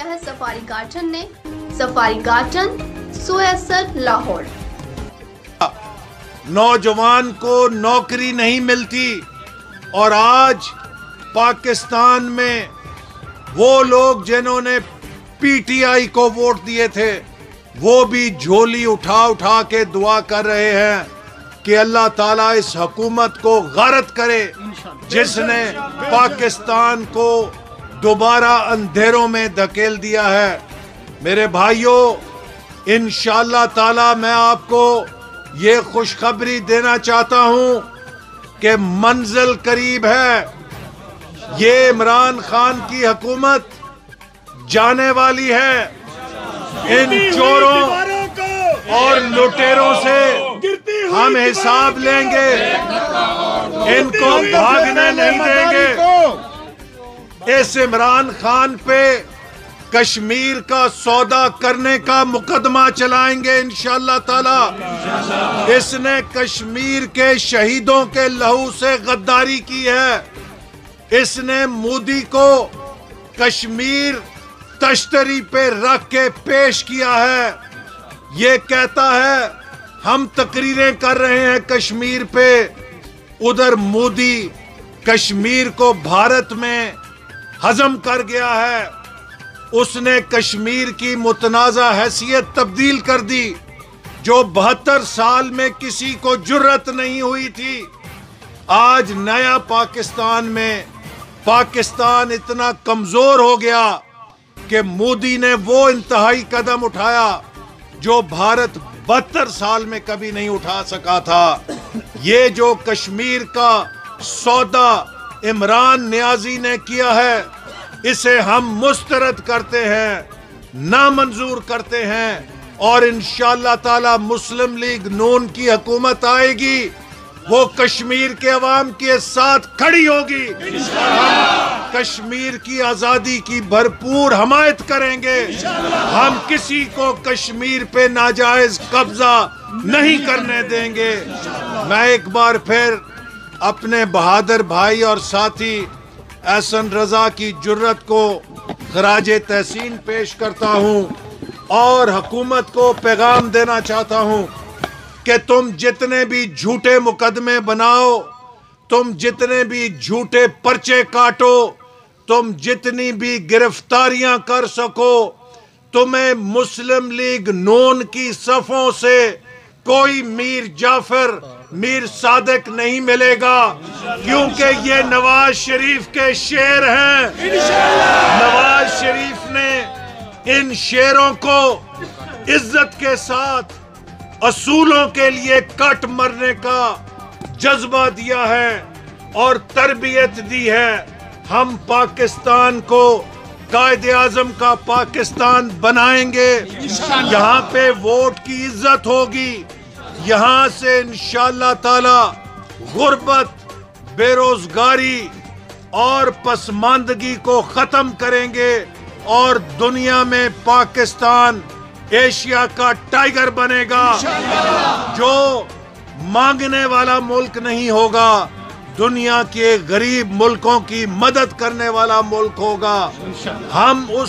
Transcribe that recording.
है safari garden ने। Safari garden सोयसर लाहौर। नौजवान को नौकरी नहीं मिलती और आज पाकिस्तान में वो लोग जिन्होंने पीटीआई को वोट दिए थे वो भी झोली उठा उठा के दुआ कर रहे हैं कि अल्लाह ताला इस हुकूमत को गारत करे जिसने पाकिस्तान को दोबारा अंधेरों में धकेल दिया है। मेरे भाइयों, इंशाअल्लाह ताला मैं आपको ये खुशखबरी देना चाहता हूं कि मंजिल करीब है। ये इमरान खान की हुकूमत जाने वाली है। इन चोरों और लुटेरों से हम हिसाब लेंगे, इनको भागने नहीं देंगे। इस इमरान खान पे कश्मीर का सौदा करने का मुकदमा चलाएंगे इंशाअल्लाह ताला। इसने कश्मीर के शहीदों के लहू से गद्दारी की है। इसने मोदी को कश्मीर तश्तरी पे रख के पेश किया है। ये कहता है हम तकरीरें कर रहे हैं कश्मीर पे, उधर मोदी कश्मीर को भारत में हजम कर गया है। उसने कश्मीर की मुतनाज़ा हैसियत तब्दील कर दी जो 72 साल में किसी को जुर्रत नहीं हुई थी। आज नया पाकिस्तान में पाकिस्तान इतना कमजोर हो गया कि मोदी ने वो इंतहाई कदम उठाया जो भारत 72 साल में कभी नहीं उठा सका था। ये जो कश्मीर का सौदा इमरान नियाजी ने किया है इसे हम मुस्तरद करते हैं, नामंजूर करते हैं और इंशाअल्लाह ताला मुस्लिम लीग नून की हुकूमत आएगी, वो कश्मीर के अवाम के साथ खड़ी होगी। कश्मीर की आजादी की भरपूर हमायत करेंगे। हम किसी को कश्मीर पे नाजायज कब्जा नहीं करने देंगे। मैं एक बार फिर अपने बहादुर भाई और साथी एहसन रजा की जुर्रत को खराजे तहसीन पेश करता हूं और हुकूमत को पैगाम देना चाहता हूं कि तुम जितने भी झूठे मुकदमे बनाओ, तुम जितने भी झूठे पर्चे काटो, तुम जितनी भी गिरफ्तारियां कर सको, तुम्हें मुस्लिम लीग नून की सफों से कोई मीर जाफर, मीर सादिक नहीं मिलेगा, क्योंकि ये नवाज शरीफ के शेर हैं। नवाज शरीफ ने इन शेरों को इज्जत के साथ असूलों के लिए कट मरने का जज्बा दिया है और तरबियत दी है। हम पाकिस्तान को कायदे आजम का पाकिस्तान बनाएंगे। यहाँ पे वोट की इज्जत होगी। यहाँ से इंशाअल्लाह ताला गुर्बत, बेरोजगारी और पसमानदगी को खत्म करेंगे और दुनिया में पाकिस्तान एशिया का टाइगर बनेगा, जो मांगने वाला मुल्क नहीं होगा, दुनिया के गरीब मुल्कों की मदद करने वाला मुल्क होगा। हम उस